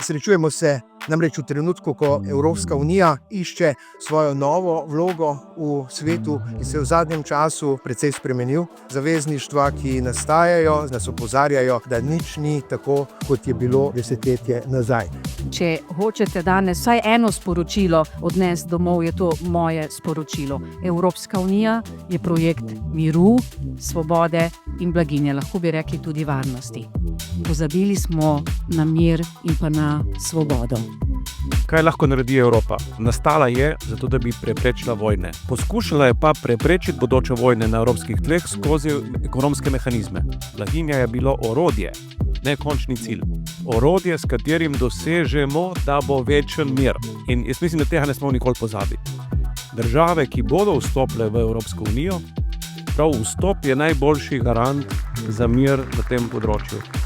Srečujemo se namreč v trenutku, ko Evropska unija išče svojo novo vlogo v svetu in se je v zadnjem času precej spremenil. Zavezništva, ki nastajajo, nas opozarjajo, da nič ni tako, kot je bilo desetletje nazaj. Če hočete danes vsaj eno sporočilo odnesti domov, je to moje sporočilo. Evropska unija je projekt miru, svobode in blaginje, lahko bi rekli tudi varnosti. Pozabili smo na mir in pa na svobodo. Kaj lahko naredi Evropa? Nastala je zato, da bi preprečila vojne. Poskušala je pa preprečiti bodoče vojne na evropskih tleh skozi ekonomske mehanizme. Blaginja je bilo orodje, ne končni cilj. Orodje, s katerim dosežemo, da bo večen mir. In jaz mislim, da tega ne smemo nikoli pozabiti. Države, ki bodo vstopile v Evropsko unijo, prav vstop je najboljši garant za mir na tem področju.